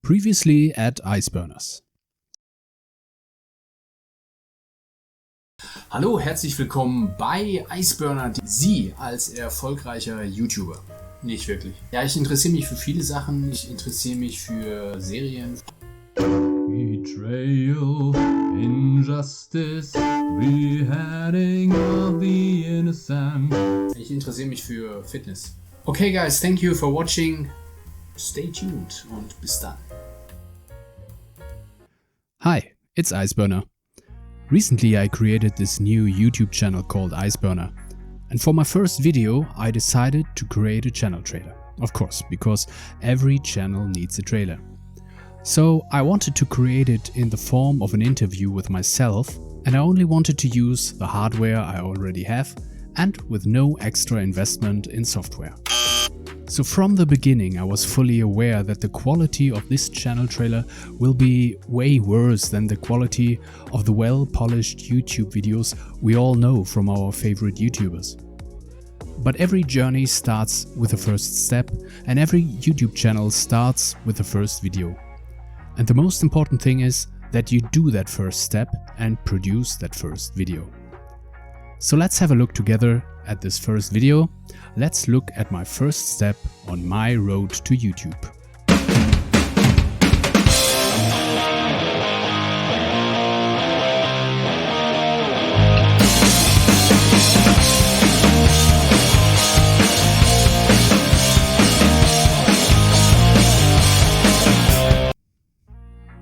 Previously at Iceburners. Hallo, herzlich willkommen bei Iceburner. Sie als erfolgreicher YouTuber. Nicht wirklich. Ja, ich interessiere mich für viele Sachen. Ich interessiere mich für Serien. Betrayal, injustice, beheading of the innocent. Ich interessiere mich für Fitness. Okay guys, thank you for watching. Stay tuned und bis dann. Hi, it's Iceburner. Recently I created this new YouTube channel called Iceburner, and for my first video I decided to create a channel trailer. Of course, because every channel needs a trailer. So I wanted to create it in the form of an interview with myself, and I only wanted to use the hardware I already have and with no extra investment in software. So from the beginning I was fully aware that the quality of this channel trailer will be way worse than the quality of the well-polished YouTube videos we all know from our favorite YouTubers. But every journey starts with the first step, and every YouTube channel starts with the first video. And the most important thing is that you do that first step and produce that first video. So let's have a look together at this first video. Let's look at my first step on my road to YouTube.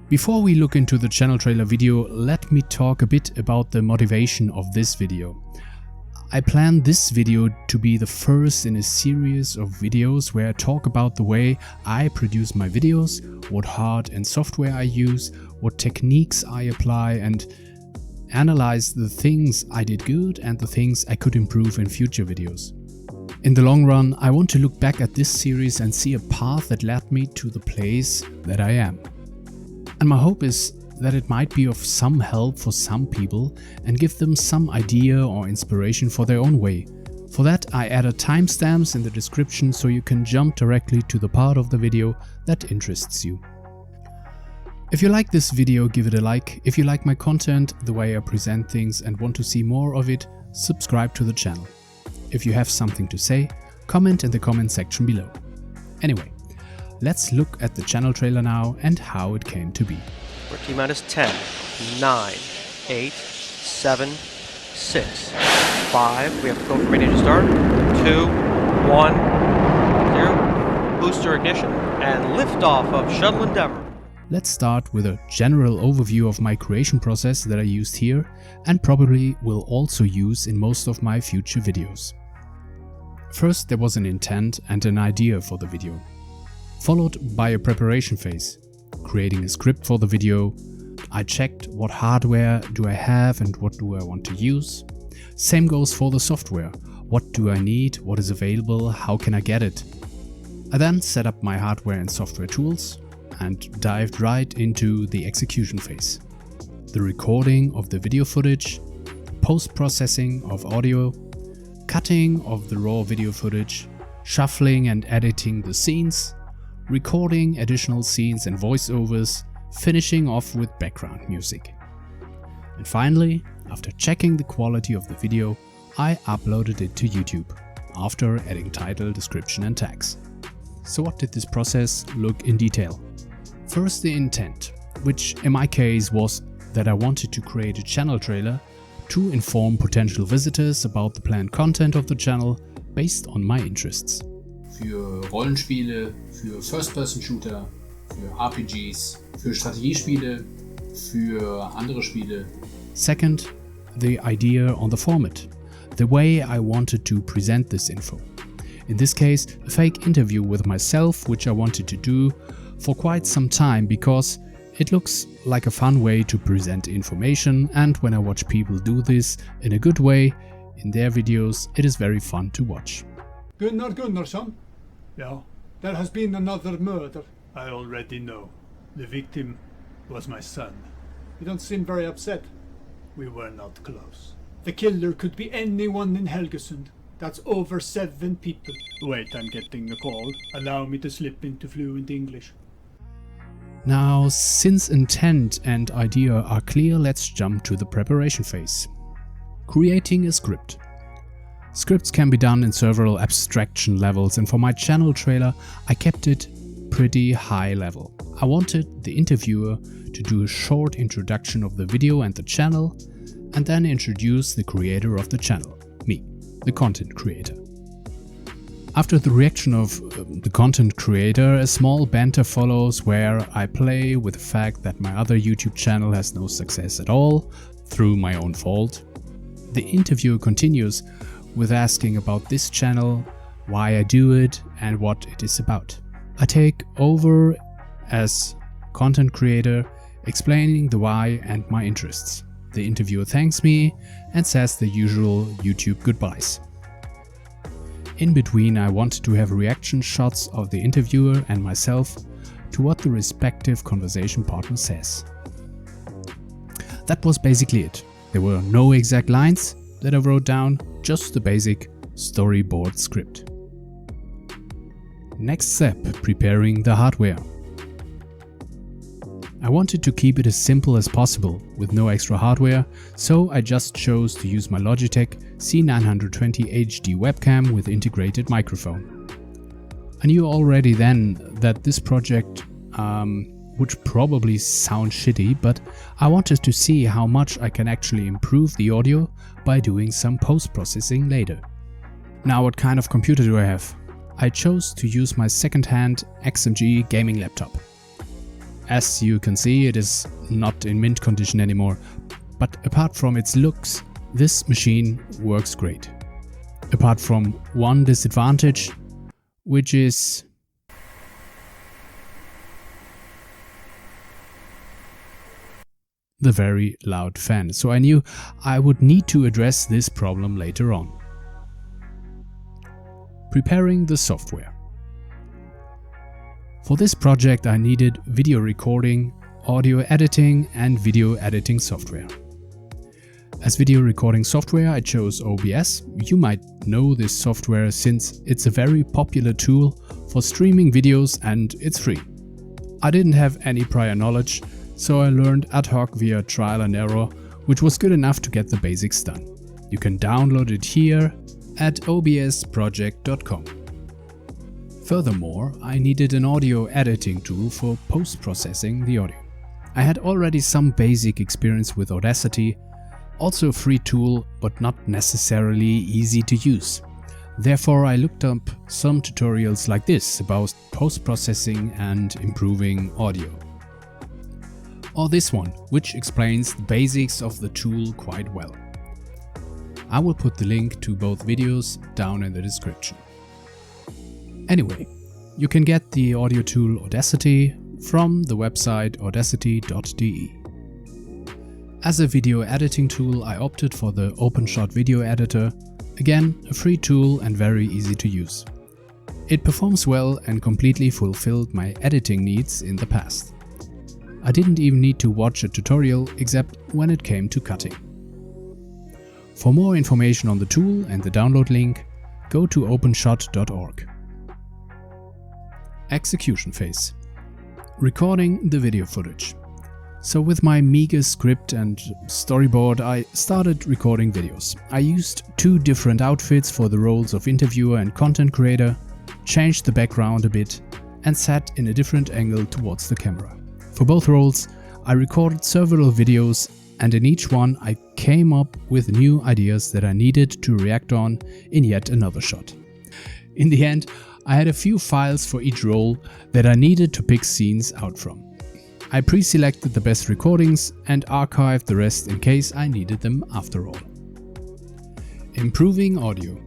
Before we look into the channel trailer video, let me talk a bit about the motivation of this video. I planned this video to be the first in a series of videos where I talk about the way I produce my videos, what hardware and software I use, what techniques I apply, and analyze the things I did good and the things I could improve in future videos. In the long run, I want to look back at this series and see a path that led me to the place that I am. And my hope is that it might be of some help for some people and give them some idea or inspiration for their own way. For that I added timestamps in the description so you can jump directly to the part of the video that interests you. If you like this video, give it a like. If you like my content, the way I present things and want to see more of it, subscribe to the channel. If you have something to say, comment in the comment section below. Anyway, let's look at the channel trailer now and how it came to be. We're T-minus 10, 9, 8, 7, 6, 5. We have to go from ready to start. 2, 1, 0. Booster ignition and liftoff of Shuttle Endeavour. Let's start with a general overview of my creation process that I used here and probably will also use in most of my future videos. First, there was an intent and an idea for the video, followed by a preparation phase. Creating a script for the video. I checked what hardware do I have and what do I want to use. Same goes for the software. What do I need? What is available? How can I get it? I then set up my hardware and software tools and dived right into the execution phase. The recording of the video footage, post-processing of audio, cutting of the raw video footage, shuffling and editing the scenes, recording additional scenes and voiceovers, finishing off with background music. And finally, after checking the quality of the video, I uploaded it to YouTube, after adding title, description and tags. So what did this process look in detail? First, the intent, which in my case was that I wanted to create a channel trailer to inform potential visitors about the planned content of the channel based on my interests. Für Rollenspiele, für First-Person-Shooter, für RPGs, für Strategiespiele, für andere Spiele. Second, the idea on the format, the way I wanted to present this info. In this case, a fake interview with myself, which I wanted to do for quite some time because it looks like a fun way to present information, and when I watch people do this in a good way in their videos, it is very fun to watch. Gunnar Gunnarsson? Yeah, there has been another murder. I already know. The victim was my son. You don't seem very upset. We were not close. The killer could be anyone in Helgesund. That's over 7 people. Wait, I'm getting a call. Allow me to slip into fluent English. Now, since intent and idea are clear, let's jump to the preparation phase. Creating a script. Scripts can be done in several abstraction levels, and for my channel trailer I kept it pretty high level. I wanted the interviewer to do a short introduction of the video and the channel, and then introduce the creator of the channel, me, the content creator. After the reaction of the content creator, a small banter follows where I play with the fact that my other YouTube channel has no success at all, through my own fault. The interviewer continues with asking about this channel, why I do it and what it is about. I take over as content creator, explaining the why and my interests. The interviewer thanks me and says the usual YouTube goodbyes. In between, I wanted to have reaction shots of the interviewer and myself to what the respective conversation partner says. That was basically it. There were no exact lines that I wrote down, just the basic storyboard script. Next step, preparing the hardware. I wanted to keep it as simple as possible with no extra hardware, so I just chose to use my Logitech C920 HD webcam with integrated microphone. I knew already then that this project would probably sound shitty, but I wanted to see how much I can actually improve the audio by doing some post-processing later. Now, what kind of computer do I have? I chose to use my second-hand XMG gaming laptop. As you can see, it is not in mint condition anymore, but apart from its looks, this machine works great. Apart from one disadvantage, which is the very loud fan, so I knew I would need to address this problem later on. Preparing the software. For this project I needed video recording, audio editing and video editing software. As video recording software I chose OBS. You might know this software since it's a very popular tool for streaming videos and it's free. I didn't have any prior knowledge, so I learned ad hoc via trial and error, which was good enough to get the basics done. You can download it here at obsproject.com. Furthermore, I needed an audio editing tool for post-processing the audio. I had already some basic experience with Audacity, also a free tool but not necessarily easy to use. Therefore, I looked up some tutorials like this about post-processing and improving audio. Or this one, which explains the basics of the tool quite well. I will put the link to both videos down in the description. Anyway, you can get the audio tool Audacity from the website audacity.de. As a video editing tool, I opted for the OpenShot video editor, again a free tool and very easy to use. It performs well and completely fulfilled my editing needs in the past. I didn't even need to watch a tutorial except when it came to cutting. For more information on the tool and the download link, go to openshot.org. Execution phase. Recording the video footage. So with my meager script and storyboard, I started recording videos. I used 2 different outfits for the roles of interviewer and content creator, changed the background a bit, and sat in a different angle towards the camera. For both roles, I recorded several videos, and in each one I came up with new ideas that I needed to react on in yet another shot. In the end, I had a few files for each role that I needed to pick scenes out from. I pre-selected the best recordings and archived the rest in case I needed them after all. Improving audio.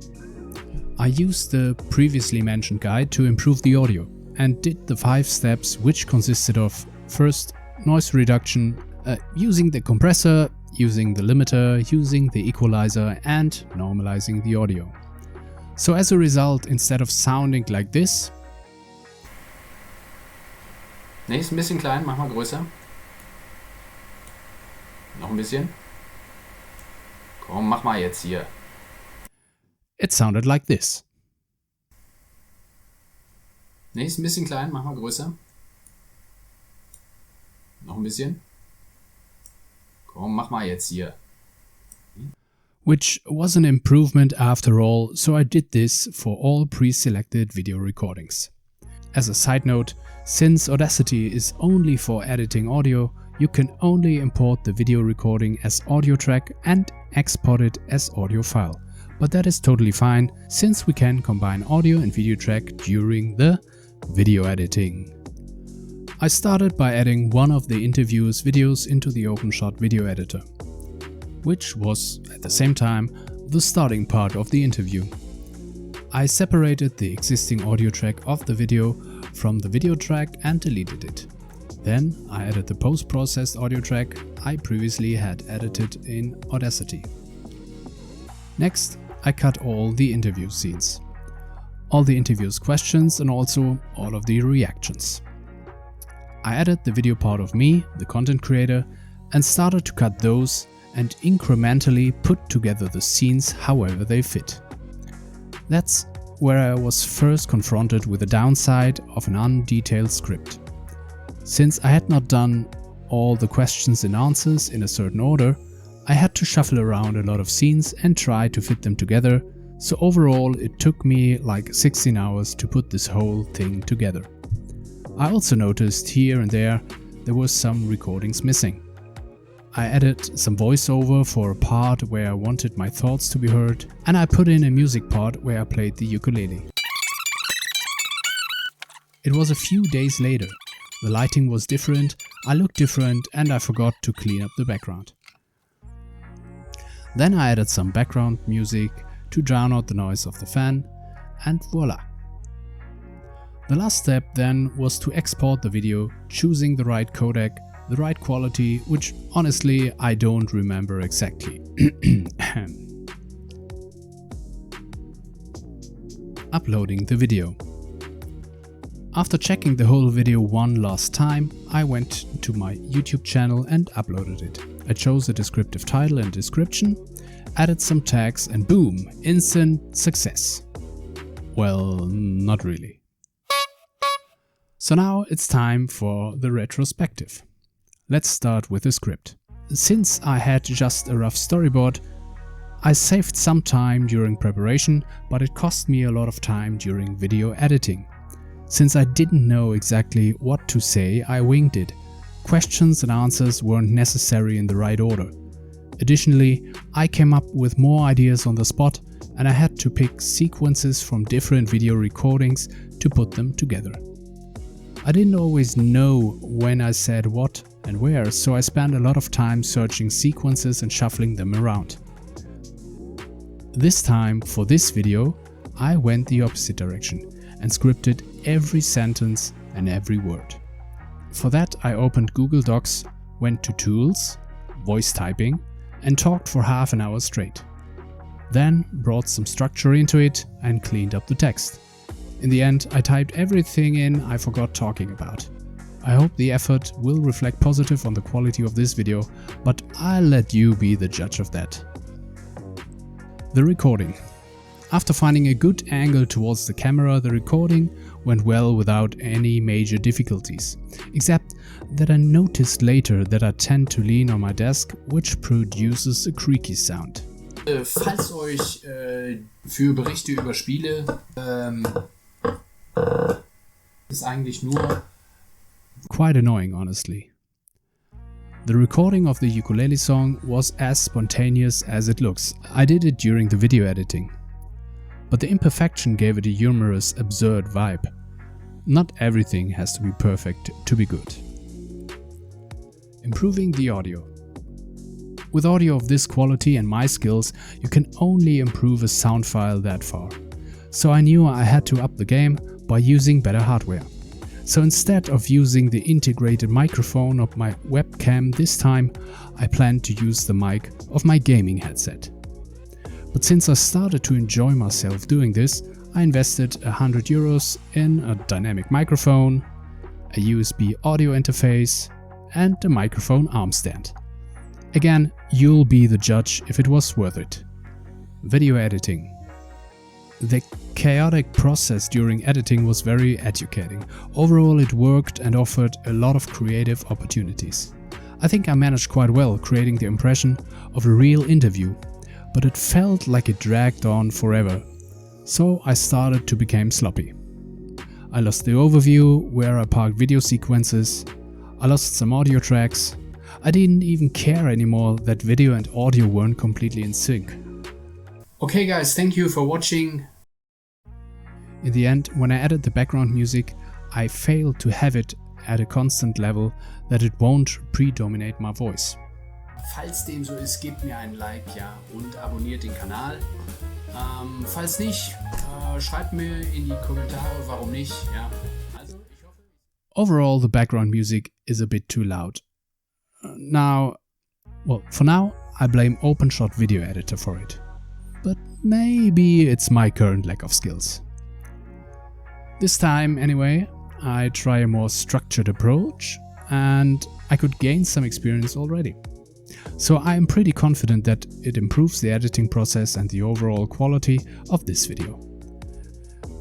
I used the previously mentioned guide to improve the audio and did the 5 steps, which consisted of: first, noise reduction, using the compressor, using the limiter, using the equalizer and normalizing the audio. So as a result, instead of sounding like this, Ne, ist ein bisschen klein, mach mal größer. Noch ein bisschen. Komm, mach mal jetzt hier. it sounded like this. Ne, ist ein bisschen klein, mach mal größer. Noch ein bisschen. Komm, mach mal jetzt hier. Which was an improvement after all, so I did this for all pre-selected video recordings. As a side note, since Audacity is only for editing audio, you can only import the video recording as audio track and export it as audio file. But that is totally fine, since we can combine audio and video track during the video editing. I started by adding one of the interview's videos into the OpenShot video editor, which was, at the same time, the starting part of the interview. I separated the existing audio track of the video from the video track and deleted it. Then I added the post-processed audio track I previously had edited in Audacity. Next, I cut all the interview scenes, all the interview's questions and also all of the reactions. I added the video part of me, the content creator, and started to cut those and incrementally put together the scenes however they fit. That's where I was first confronted with the downside of an undetailed script. Since I had not done all the questions and answers in a certain order, I had to shuffle around a lot of scenes and try to fit them together, so overall it took me like 16 hours to put this whole thing together. I also noticed here and there were some recordings missing. I added some voiceover for a part where I wanted my thoughts to be heard, and I put in a music part where I played the ukulele. It was a few days later. The lighting was different, I looked different, and I forgot to clean up the background. Then I added some background music to drown out the noise of the fan, and voila. The last step then was to export the video, choosing the right codec, the right quality, which honestly I don't remember exactly. Uploading the video. After checking the whole video one last time, I went to my YouTube channel and uploaded it. I chose a descriptive title and description, added some tags, and boom, instant success. Well, not really. So now it's time for the retrospective. Let's start with the script. Since I had just a rough storyboard, I saved some time during preparation, but it cost me a lot of time during video editing. Since I didn't know exactly what to say, I winged it. Questions and answers weren't necessary in the right order. Additionally, I came up with more ideas on the spot, and I had to pick sequences from different video recordings to put them together. I didn't always know when I said what and where, so I spent a lot of time searching sequences and shuffling them around. This time, for this video, I went the opposite direction and scripted every sentence and every word. For that, I opened Google Docs, went to Tools, Voice Typing, and talked for half an hour straight. Then brought some structure into it and cleaned up the text. In the end, I typed everything in I forgot talking about. I hope the effort will reflect positive on the quality of this video, but I'll let you be the judge of that. The recording. After finding a good angle towards the camera, the recording went well without any major difficulties, except that I noticed later that I tend to lean on my desk, which produces a creaky sound. Falls euch für Berichte über Spiele ist eigentlich nur quite annoying, honestly. The recording of the ukulele song was as spontaneous as it looks. I did it during the video editing. But the imperfection gave it a humorous, absurd vibe. Not everything has to be perfect to be good. Improving the audio. With audio of this quality and my skills, you can only improve a sound file that far. So I knew I had to up the game by using better hardware. So instead of using the integrated microphone of my webcam this time, I planned to use the mic of my gaming headset. But since I started to enjoy myself doing this, I invested €100 in a dynamic microphone, a USB audio interface, and a microphone arm stand. Again, you'll be the judge if it was worth it. Video editing. The chaotic process during editing was very educating. Overall, it worked and offered a lot of creative opportunities. I think I managed quite well, creating the impression of a real interview, but it felt like it dragged on forever, so I started to become sloppy. I lost the overview, where I parked video sequences, I lost some audio tracks, I didn't even care anymore that video and audio weren't completely in sync. Okay guys, thank you for watching. In the end, when I added the background music, I failed to have it at a constant level that it won't predominate my voice. Falls dem so ist, gebt mir einen Like, ja, und abonniert den Kanal. Falls nicht, schreibt mir in die Kommentare, warum nicht, ja. Also, ich hoffe... Overall, the background music is a bit too loud. For now, I blame OpenShot Video Editor for it. But maybe it's my current lack of skills. This time, anyway, I try a more structured approach and I could gain some experience already. So I am pretty confident that it improves the editing process and the overall quality of this video.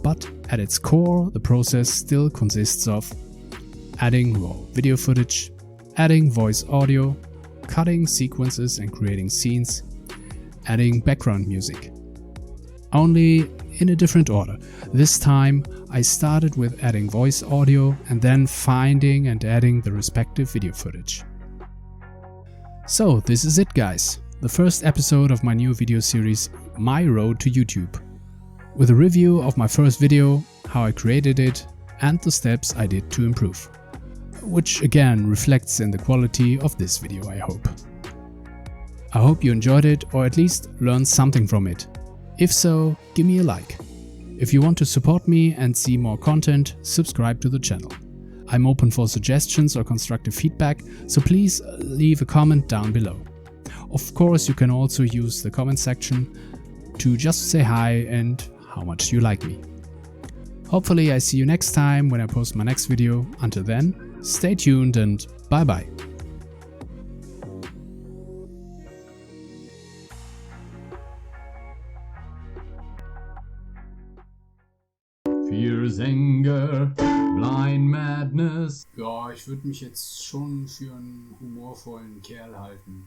But at its core, the process still consists of adding raw video footage, adding voice audio, cutting sequences and creating scenes, adding background music. Only in a different order. This time I started with adding voice audio and then finding and adding the respective video footage. So this is it guys, the first episode of my new video series My Road to YouTube, with a review of my first video, how I created it and the steps I did to improve, which again reflects in the quality of this video, I hope. I hope you enjoyed it or at least learned something from it. If so, give me a like. If you want to support me and see more content, subscribe to the channel. I'm open for suggestions or constructive feedback, so please leave a comment down below. Of course, you can also use the comment section to just say hi and how much you like me. Hopefully I see you next time when I post my next video. Until then, stay tuned and bye bye. Fears, anger, blind madness. Ja, ich würde mich jetzt schon für einen humorvollen Kerl halten.